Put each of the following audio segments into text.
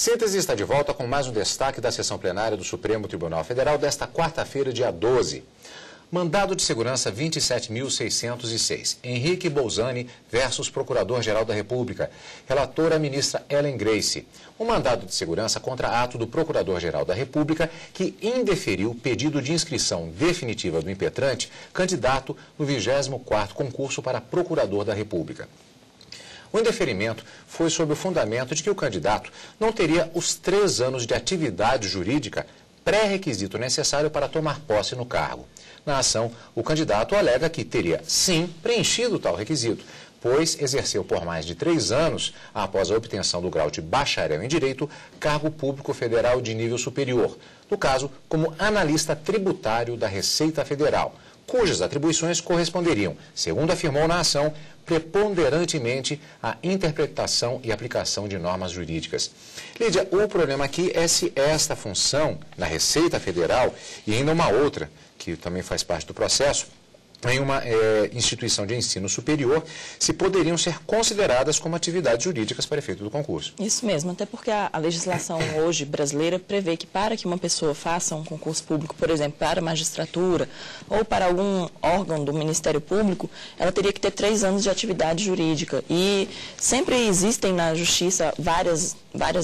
Síntese está de volta com mais um destaque da sessão plenária do Supremo Tribunal Federal desta quarta-feira, dia 12. Mandado de segurança 27.606. Henrique Bolzani versus Procurador-Geral da República. Relatora a ministra Ellen Grace. Um mandado de segurança contra ato do Procurador-Geral da República que indeferiu pedido de inscrição definitiva do impetrante, candidato no 24º concurso para Procurador da República. O indeferimento foi sob o fundamento de que o candidato não teria os 3 anos de atividade jurídica, pré-requisito necessário para tomar posse no cargo. Na ação, o candidato alega que teria, sim, preenchido tal requisito, pois exerceu por mais de 3 anos, após a obtenção do grau de bacharel em Direito, cargo público federal de nível superior, no caso, como analista tributário da Receita Federal, cujas atribuições corresponderiam, segundo afirmou na ação, preponderantemente à interpretação e aplicação de normas jurídicas. Lídia, o problema aqui é se esta função na Receita Federal e ainda uma outra, que também faz parte do processo, em uma instituição de ensino superior, se poderiam ser consideradas como atividades jurídicas para efeito do concurso. Isso mesmo, até porque a legislação hoje brasileira prevê que para que uma pessoa faça um concurso público, por exemplo, para a magistratura ou para algum órgão do Ministério Público, ela teria que ter 3 anos de atividade jurídica. E sempre existem na Justiça várias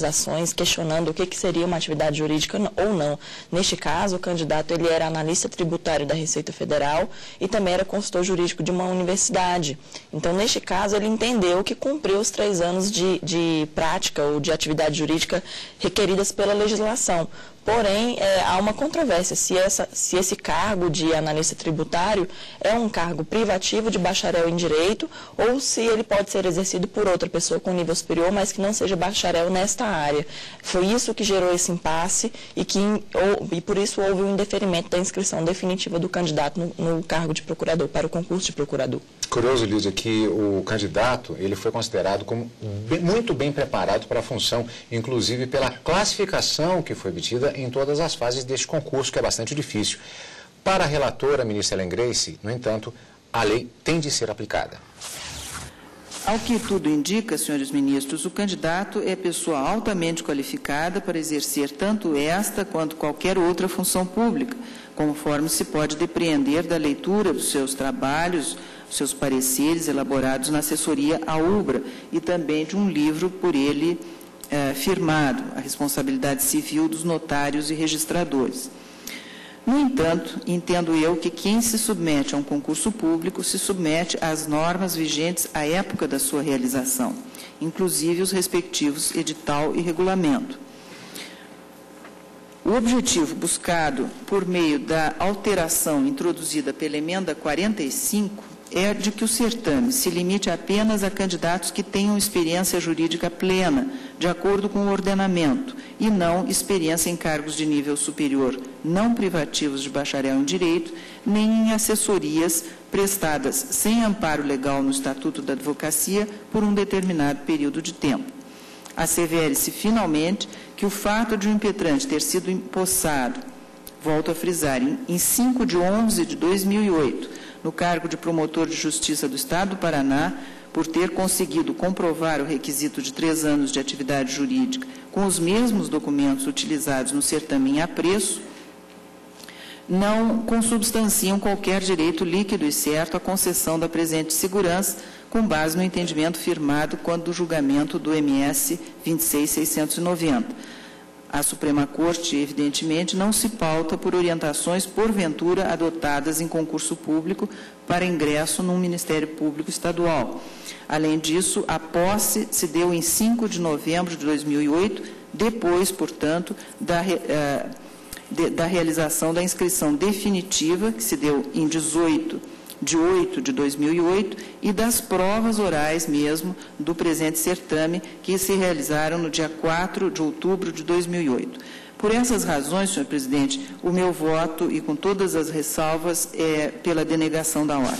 ações questionando o que seria uma atividade jurídica ou não. Neste caso, o candidato ele era analista tributário da Receita Federal e também era consultor jurídico de uma universidade. Então, neste caso, ele entendeu que cumpriu os 3 anos de prática ou de atividade jurídica requeridas pela legislação. Porém, há uma controvérsia se esse cargo de analista tributário é um cargo privativo de bacharel em Direito ou se ele pode ser exercido por outra pessoa com nível superior, mas que não seja bacharel nesta área. Foi isso que gerou esse impasse e por isso houve um indeferimento da inscrição definitiva do candidato no cargo de procurador, para o concurso de procurador. Curioso, Lídia, que o candidato ele foi considerado como muito bem preparado para a função, inclusive pela classificação que foi obtida em todas as fases deste concurso, que é bastante difícil. Para a relatora, a ministra Ellen Grace, no entanto, a lei tem de ser aplicada. Ao que tudo indica, senhores ministros, o candidato é pessoa altamente qualificada para exercer tanto esta quanto qualquer outra função pública, conforme se pode depreender da leitura dos seus trabalhos, seus pareceres elaborados na assessoria à UBRA e também de um livro por ele firmado, A Responsabilidade Civil dos Notários e Registradores. No entanto, entendo eu que quem se submete a um concurso público se submete às normas vigentes à época da sua realização, inclusive os respectivos edital e regulamento. O objetivo buscado por meio da alteração introduzida pela emenda 45 é de que o certame se limite apenas a candidatos que tenham experiência jurídica plena, de acordo com o ordenamento, e não experiência em cargos de nível superior, não privativos de bacharel em Direito, nem em assessorias prestadas sem amparo legal no Estatuto da Advocacia por um determinado período de tempo. Assevere-se, finalmente, que o fato de um impetrante ter sido empossado, volto a frisar, em 5 de 11 de 2008, no cargo de promotor de justiça do Estado do Paraná, por ter conseguido comprovar o requisito de 3 anos de atividade jurídica com os mesmos documentos utilizados no certame em apreço, não consubstanciam qualquer direito líquido e certo à concessão da presente segurança, com base no entendimento firmado quando do julgamento do MS 26.690. A Suprema Corte, evidentemente, não se pauta por orientações, porventura, adotadas em concurso público para ingresso num Ministério Público Estadual. Além disso, a posse se deu em 5 de novembro de 2008, depois, portanto, da realização da inscrição definitiva, que se deu em 18 de 8 de 2008, e das provas orais mesmo do presente certame, que se realizaram no dia 4 de outubro de 2008. Por essas razões, senhor presidente, o meu voto, e com todas as ressalvas, é pela denegação da ordem.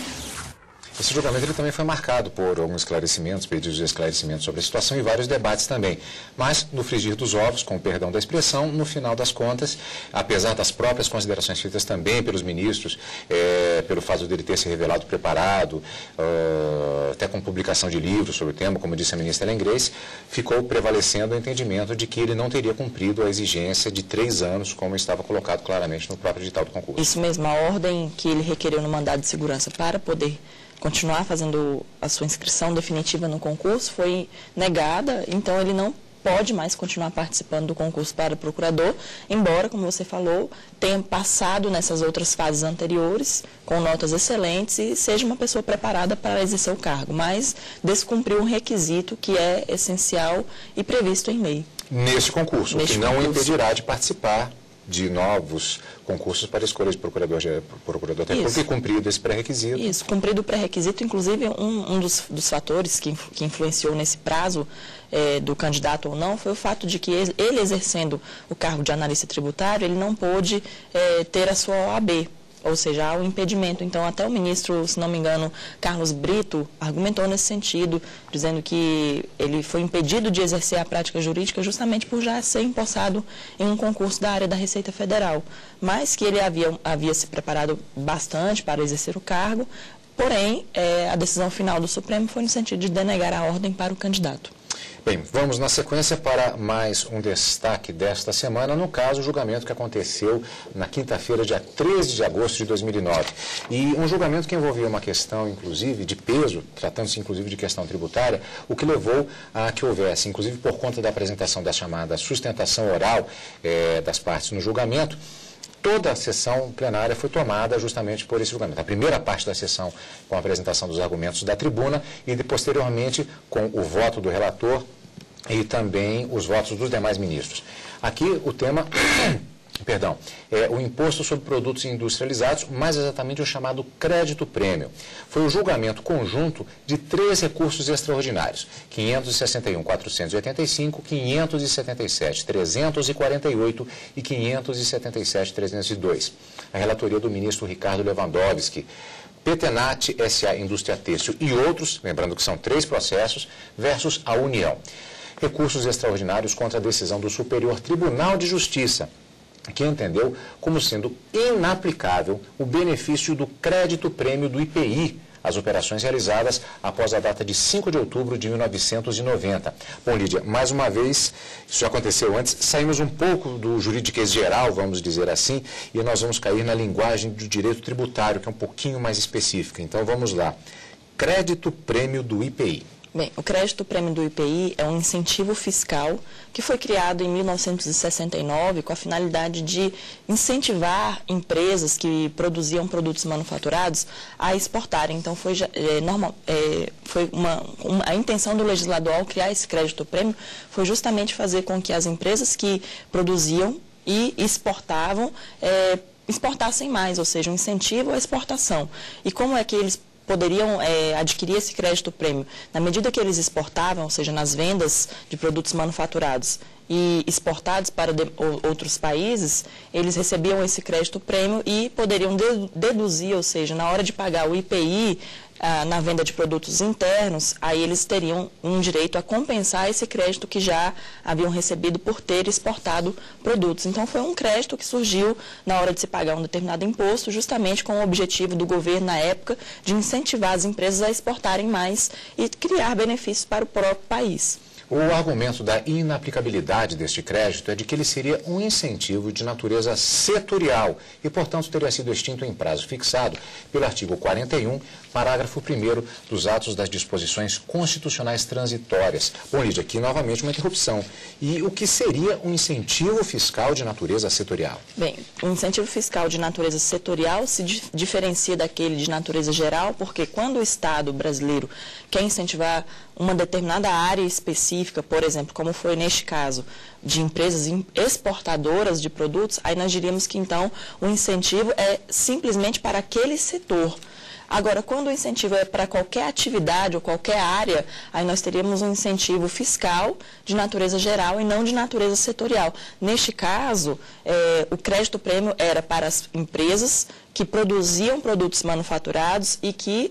Esse julgamento ele também foi marcado por alguns esclarecimentos, pedidos de esclarecimento sobre a situação e vários debates também. Mas, no frigir dos ovos, com o perdão da expressão, no final das contas, apesar das próprias considerações feitas também pelos ministros, pelo fato dele ter se revelado preparado, até com publicação de livros sobre o tema, como disse a ministra Helen Grace, ficou prevalecendo o entendimento de que ele não teria cumprido a exigência de 3 anos, como estava colocado claramente no próprio edital do concurso. Isso mesmo, a ordem que ele requereu no mandado de segurança para poder continuar fazendo a sua inscrição definitiva no concurso foi negada, então ele não pode mais continuar participando do concurso para procurador, embora, como você falou, tenha passado nessas outras fases anteriores com notas excelentes e seja uma pessoa preparada para exercer o cargo, mas descumpriu um requisito que é essencial e previsto em lei. Neste concurso, o que não impedirá de participar de novos concursos para escolha de procurador até porque cumprido esse pré-requisito. Isso, cumprido o pré-requisito, inclusive um dos fatores que influenciou nesse prazo do candidato ou não foi o fato de que ele exercendo o cargo de analista tributário, ele não pôde ter a sua OAB. Ou seja, há um impedimento. Então, até o ministro, se não me engano, Carlos Brito, argumentou nesse sentido, dizendo que ele foi impedido de exercer a prática jurídica justamente por já ser empossado em um concurso da área da Receita Federal. Mas que ele havia se preparado bastante para exercer o cargo, porém, a decisão final do Supremo foi no sentido de denegar a ordem para o candidato. Bem, vamos na sequência para mais um destaque desta semana, no caso, o julgamento que aconteceu na quinta-feira, dia 13 de agosto de 2009. E um julgamento que envolvia uma questão, inclusive, de peso, tratando-se, inclusive, de questão tributária, o que levou a que houvesse, inclusive por conta da apresentação da chamada sustentação oral das partes no julgamento, toda a sessão plenária foi tomada justamente por esse julgamento. A primeira parte da sessão com a apresentação dos argumentos da tribuna e, posteriormente, com o voto do relator e também os votos dos demais ministros. Aqui o tema, perdão, é o imposto sobre produtos industrializados, mais exatamente o chamado crédito prêmio. Foi o julgamento conjunto de 3 recursos extraordinários, 561.485, 577.348 e 577.302. A relatoria do ministro Ricardo Lewandowski, Petenat, SA Indústria Têxtil e outros, lembrando que são 3 processos, versus a União. Recursos extraordinários contra a decisão do Superior Tribunal de Justiça, que entendeu como sendo inaplicável o benefício do crédito prêmio do IPI às operações realizadas após a data de 5 de outubro de 1990. Bom, Lídia, mais uma vez, isso já aconteceu antes, saímos um pouco do juridiquês geral, vamos dizer assim, e nós vamos cair na linguagem do direito tributário, que é um pouquinho mais específica. Então, vamos lá. Crédito prêmio do IPI. Bem, o crédito prêmio do IPI é um incentivo fiscal que foi criado em 1969 com a finalidade de incentivar empresas que produziam produtos manufaturados a exportarem. Então, a intenção do legislador ao criar esse crédito prêmio foi justamente fazer com que as empresas que produziam e exportavam exportassem mais, ou seja, um incentivo à exportação. E como é que eles poderiam adquirir esse crédito prêmio? Na medida que eles exportavam, ou seja, nas vendas de produtos manufaturados e exportados para outros países, eles recebiam esse crédito prêmio e poderiam deduzir, ou seja, na hora de pagar o IPI, na venda de produtos internos, aí eles teriam um direito a compensar esse crédito que já haviam recebido por ter exportado produtos. Então, foi um crédito que surgiu na hora de se pagar um determinado imposto, justamente com o objetivo do governo, na época, de incentivar as empresas a exportarem mais e criar benefícios para o próprio país. O argumento da inaplicabilidade deste crédito é de que ele seria um incentivo de natureza setorial e, portanto, teria sido extinto em prazo fixado pelo artigo 41, parágrafo 1º dos atos das disposições constitucionais transitórias. Bom, Lídia, aqui novamente uma interrupção. E o que seria um incentivo fiscal de natureza setorial? Bem, um incentivo fiscal de natureza setorial se diferencia daquele de natureza geral, porque quando o Estado brasileiro quer incentivar uma determinada área específica, por exemplo, como foi neste caso, de empresas exportadoras de produtos, aí nós diríamos que, então, o incentivo é simplesmente para aquele setor. Agora, quando o incentivo é para qualquer atividade ou qualquer área, aí nós teríamos um incentivo fiscal de natureza geral e não de natureza setorial. Neste caso, o crédito prêmio era para as empresas que produziam produtos manufaturados e que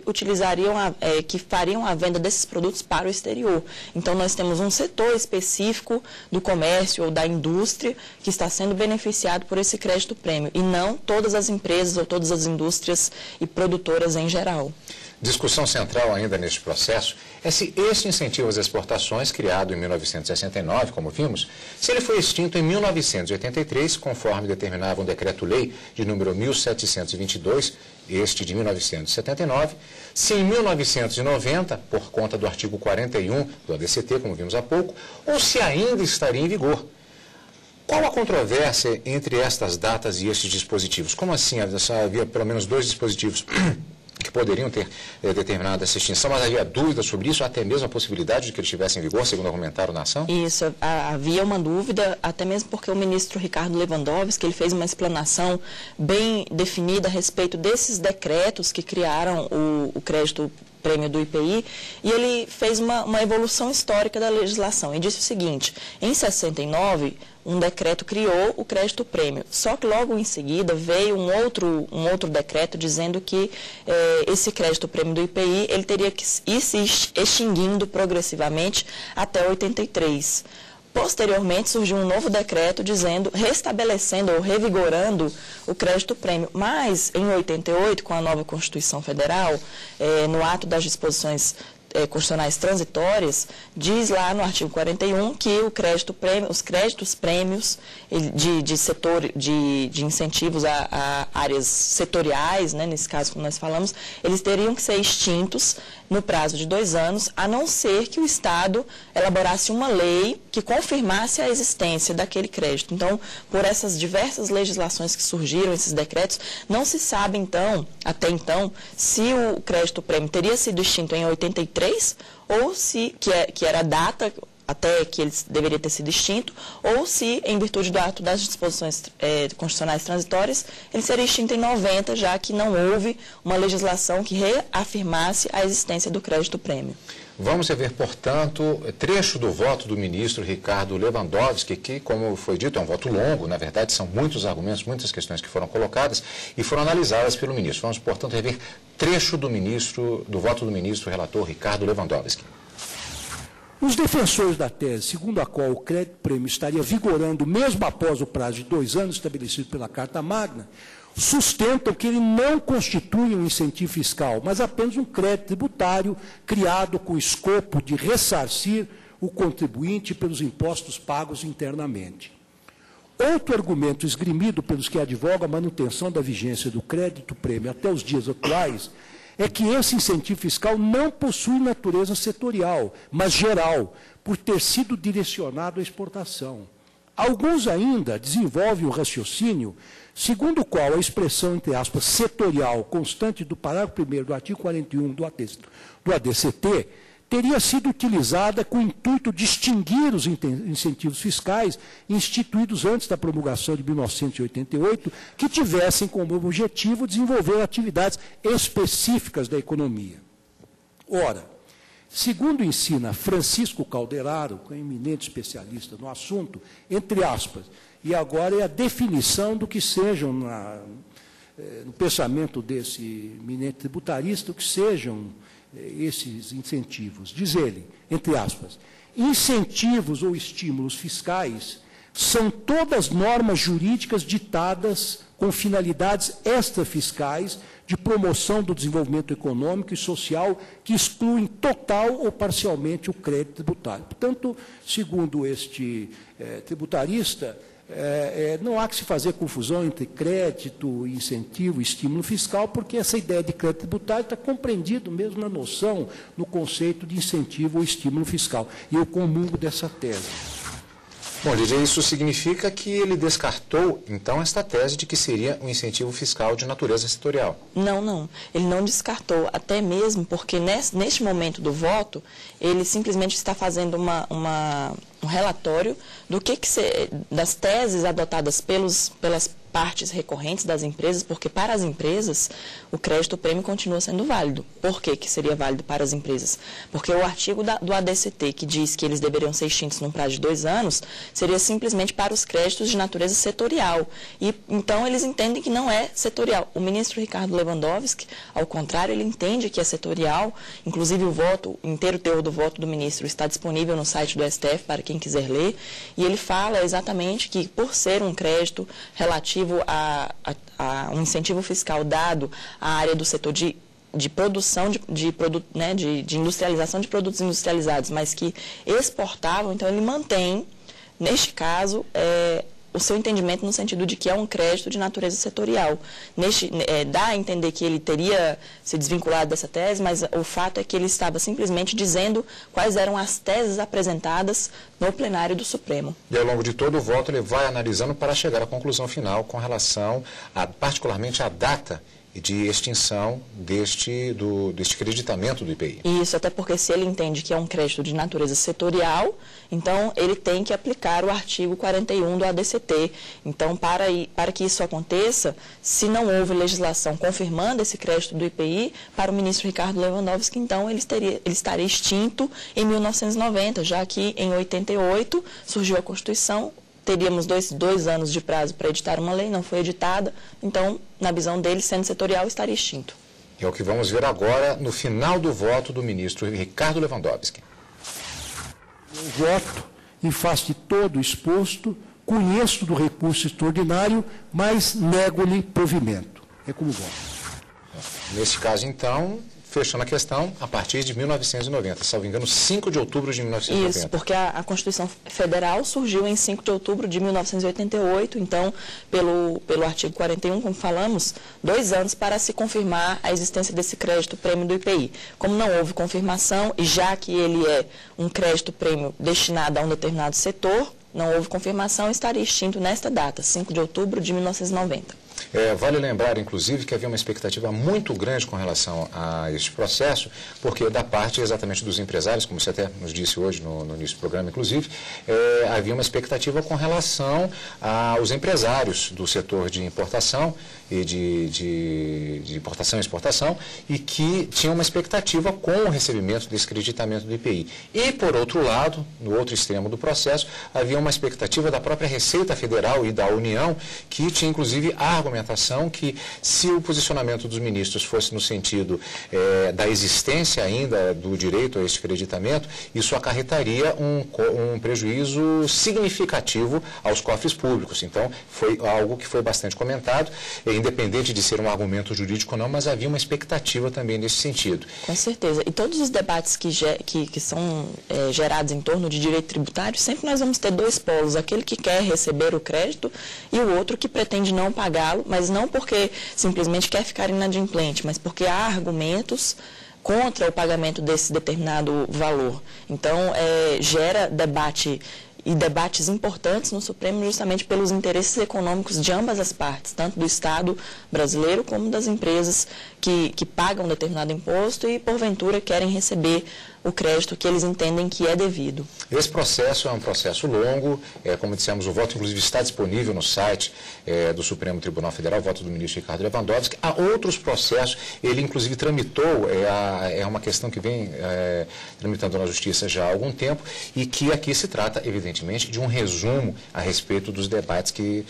que fariam a venda desses produtos para o exterior. Então, nós temos um setor específico do comércio ou da indústria que está sendo beneficiado por esse crédito prêmio, e não todas as empresas ou todas as indústrias e produtoras em geral. Discussão central ainda neste processo é se este incentivo às exportações, criado em 1969, como vimos, se ele foi extinto em 1983, conforme determinava um decreto-lei de número 1722, este de 1979, se em 1990, por conta do artigo 41 do ADCT, como vimos há pouco, ou se ainda estaria em vigor. Qual a controvérsia entre estas datas e estes dispositivos? Como assim? Havia pelo menos dois dispositivos que poderiam ter determinado essa extinção, mas havia dúvida sobre isso, até mesmo a possibilidade de que ele estivesse em vigor, segundo argumentaram na ação? Isso, havia uma dúvida, até mesmo porque o ministro Ricardo Lewandowski, ele fez uma explanação bem definida a respeito desses decretos que criaram o crédito prêmio do IPI, e ele fez uma evolução histórica da legislação e disse o seguinte: em 69, um decreto criou o crédito prêmio, só que logo em seguida veio um outro decreto dizendo que esse crédito prêmio do IPI ele teria que ir se extinguindo progressivamente até 83. Posteriormente, surgiu um novo decreto restabelecendo ou revigorando o crédito prêmio. Mas, em 88, com a nova Constituição Federal, no ato das disposições constitucionais transitórias, diz lá no artigo 41 que os créditos prêmios de incentivos a áreas setoriais, né, nesse caso como nós falamos, eles teriam que ser extintos no prazo de 2 anos, a não ser que o Estado elaborasse uma lei que confirmasse a existência daquele crédito. Então, por essas diversas legislações que surgiram, esses decretos, não se sabe, até então, se o crédito prêmio teria sido extinto em 83, ou se, que era a data até que ele deveria ter sido extinto, ou se, em virtude do ato das disposições constitucionais transitórias, ele seria extinto em 90, já que não houve uma legislação que reafirmasse a existência do crédito prêmio. Vamos rever, portanto, trecho do voto do ministro Ricardo Lewandowski, que, como foi dito, é um voto longo, na verdade são muitos argumentos, muitas questões que foram colocadas e foram analisadas pelo ministro. Vamos, portanto, rever trecho do voto do ministro relator Ricardo Lewandowski. Os defensores da tese, segundo a qual o crédito prêmio estaria vigorando mesmo após o prazo de 2 anos estabelecido pela Carta Magna, sustentam que ele não constitui um incentivo fiscal, mas apenas um crédito tributário criado com o escopo de ressarcir o contribuinte pelos impostos pagos internamente. Outro argumento esgrimido pelos que advogam a manutenção da vigência do crédito prêmio até os dias atuais é que esse incentivo fiscal não possui natureza setorial, mas geral, por ter sido direcionado à exportação. Alguns ainda desenvolvem o raciocínio segundo o qual a expressão, entre aspas, setorial constante do parágrafo 1º do artigo 41 do ADCT teria sido utilizada com o intuito de extinguir os incentivos fiscais instituídos antes da promulgação de 1988, que tivessem como objetivo desenvolver atividades específicas da economia. Ora, segundo ensina Francisco Calderaro, que é um eminente especialista no assunto, entre aspas, e agora é a definição do que sejam, no pensamento desse eminente tributarista, o que sejam esses incentivos. Diz ele, entre aspas, incentivos ou estímulos fiscais são todas normas jurídicas ditadas com finalidades extrafiscais de promoção do desenvolvimento econômico e social que excluem total ou parcialmente o crédito tributário. Portanto, segundo este tributarista, não há que se fazer confusão entre crédito, incentivo, estímulo fiscal, porque essa ideia de crédito tributário está compreendido mesmo na noção, no conceito de incentivo ou estímulo fiscal. E eu comungo dessa tese. Bom, Lídia, isso significa que ele descartou, então, esta tese de que seria um incentivo fiscal de natureza setorial. Não. Ele não descartou, até mesmo porque neste momento do voto, ele simplesmente está fazendo um relatório do das teses adotadas partes recorrentes das empresas, porque para as empresas o crédito-prêmio continua sendo válido. Por que seria válido para as empresas? Porque o artigo do ADCT, que diz que eles deveriam ser extintos num prazo de 2 anos, seria simplesmente para os créditos de natureza setorial. E então eles entendem que não é setorial. O ministro Ricardo Lewandowski, ao contrário, ele entende que é setorial, inclusive o voto, o inteiro teor do voto do ministro está disponível no site do STF para quem quiser ler, e ele fala exatamente que por ser um crédito relativo a um incentivo fiscal dado à área do setor de produção de industrialização de produtos industrializados, mas que exportavam, então ele mantém, neste caso, o seu entendimento no sentido de que é um crédito de natureza setorial. Dá a entender que ele teria se desvinculado dessa tese, mas o fato é que ele estava simplesmente dizendo quais eram as teses apresentadas no plenário do Supremo. E ao longo de todo o voto ele vai analisando para chegar à conclusão final com relação, particularmente, à data de extinção deste creditamento do IPI. Isso, até porque se ele entende que é um crédito de natureza setorial, então ele tem que aplicar o artigo 41 do ADCT. Então, para que isso aconteça, se não houve legislação confirmando esse crédito do IPI, para o ministro Ricardo Lewandowski, então ele estaria extinto em 1990, já que em 88 surgiu a Constituição. Teríamos dois anos de prazo para editar uma lei, não foi editada, então, na visão dele, sendo setorial, estaria extinto. É o que vamos ver agora no final do voto do ministro Ricardo Lewandowski. Eu voto em face de todo exposto, conheço do recurso extraordinário, mas nego-lhe provimento. É como voto. Nesse caso, então, fechando a questão, a partir de 1990, salvo engano, 5 de outubro de 1990. Isso, porque a Constituição Federal surgiu em 5 de outubro de 1988, então, pelo artigo 41, como falamos, 2 anos para se confirmar a existência desse crédito-prêmio do IPI. Como não houve confirmação, e já que ele é um crédito-prêmio destinado a um determinado setor, não houve confirmação, estaria extinto nesta data, 5 de outubro de 1990. Vale lembrar, inclusive, que havia uma expectativa muito grande com relação a este processo, porque da parte exatamente dos empresários, como você até nos disse hoje no início do programa, inclusive, havia uma expectativa com relação aos empresários do setor de importação e de importação e exportação, e que tinham uma expectativa com o recebimento desse creditamento do IPI. E, por outro lado, no outro extremo do processo, havia uma expectativa da própria Receita Federal e da União, que tinha, inclusive, a argumentação que, se o posicionamento dos ministros fosse no sentido da existência ainda do direito a este creditamento, isso acarretaria um prejuízo significativo aos cofres públicos. Então, foi algo que foi bastante comentado, independente de ser um argumento jurídico ou não, mas havia uma expectativa também nesse sentido. Com certeza. E todos os debates que são gerados em torno de direito tributário, sempre nós vamos ter 2 polos, aquele que quer receber o crédito e o outro que pretende não pagá-lo, mas não porque simplesmente quer ficar inadimplente, mas porque há argumentos contra o pagamento desse determinado valor. Então, gera debate e debates importantes no Supremo justamente pelos interesses econômicos de ambas as partes, tanto do Estado brasileiro como das empresas que pagam determinado imposto e, porventura, querem receber o crédito que eles entendem que é devido. Esse processo é um processo longo, como dissemos, o voto inclusive está disponível no site do Supremo Tribunal Federal, o voto do ministro Ricardo Lewandowski. Há outros processos, ele inclusive tramitou, é uma questão que vem tramitando na Justiça já há algum tempo, e que aqui se trata, evidentemente, de um resumo a respeito dos debates que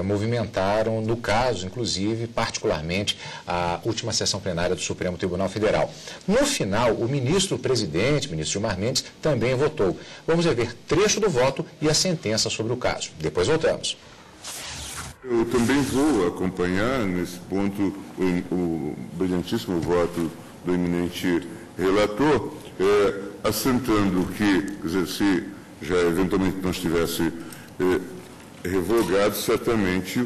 movimentaram, no caso, inclusive, particularmente, a última sessão plenária do Supremo Tribunal Federal. No final, o presidente, ministro Gilmar Mendes, também votou. Vamos rever trecho do voto e a sentença sobre o caso. Depois voltamos. Eu também vou acompanhar, nesse ponto, o brilhantíssimo voto do eminente relator, assentando que, quer dizer, se já eventualmente não estivesse revogado, certamente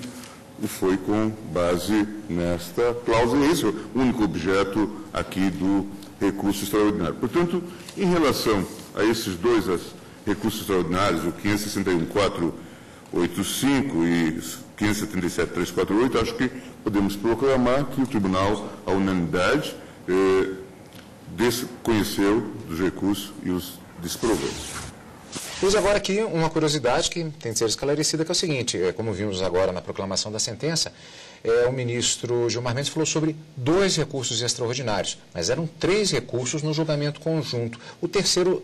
foi com base nesta cláusula. Esse é o único objeto aqui do recurso extraordinário. Portanto, em relação a esses 2 recursos extraordinários, o 571.485 e 577.348, acho que podemos proclamar que o Tribunal, à unanimidade, desconheceu dos recursos e os desprovou. Luiz, agora aqui uma curiosidade que tem de ser esclarecida, que é o seguinte, como vimos agora na proclamação da sentença, o ministro Gilmar Mendes falou sobre 2 recursos extraordinários, mas eram 3 recursos no julgamento conjunto. O terceiro,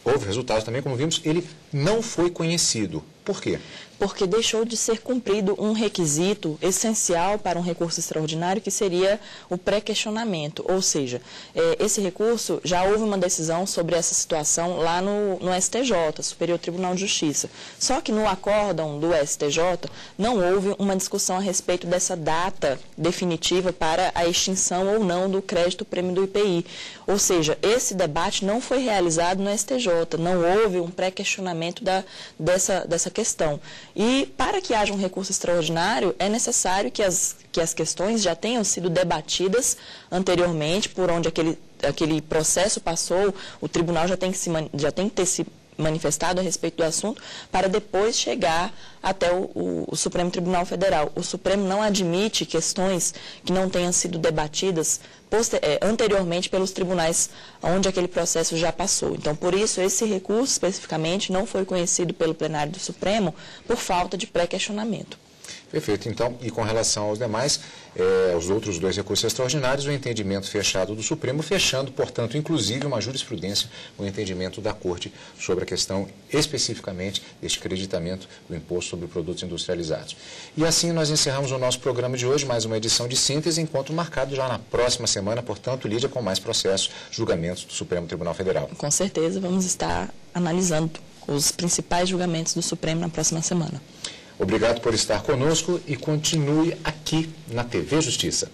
houve resultados também, como vimos, ele não foi conhecido. Por quê? Porque deixou de ser cumprido um requisito essencial para um recurso extraordinário, que seria o pré-questionamento. Ou seja, esse recurso, já houve uma decisão sobre essa situação lá no STJ, Superior Tribunal de Justiça. Só que no acórdão do STJ não houve uma discussão a respeito dessa data definitiva para a extinção ou não do crédito prêmio do IPI. Ou seja, esse debate não foi realizado no STJ, não houve um pré-questionamento dessa questão. E para que haja um recurso extraordinário, é necessário que as questões já tenham sido debatidas anteriormente, por onde aquele processo passou, o tribunal já tem que ter se manifestado a respeito do assunto, para depois chegar até o Supremo Tribunal Federal. O Supremo não admite questões que não tenham sido debatidas anteriormente pelos tribunais onde aquele processo já passou. Então, por isso, esse recurso especificamente não foi conhecido pelo plenário do Supremo por falta de pré-questionamento. Perfeito. Então, e com relação aos demais, os outros 2 recursos extraordinários, o entendimento fechado do Supremo, fechando, portanto, inclusive uma jurisprudência, o entendimento da Corte sobre a questão especificamente deste creditamento do imposto sobre produtos industrializados. E assim nós encerramos o nosso programa de hoje, mais uma edição de síntese, encontro marcado já na próxima semana, portanto, Lídia, com mais processos, julgamentos do Supremo Tribunal Federal. Com certeza, vamos estar analisando os principais julgamentos do Supremo na próxima semana. Obrigado por estar conosco e continue aqui na TV Justiça.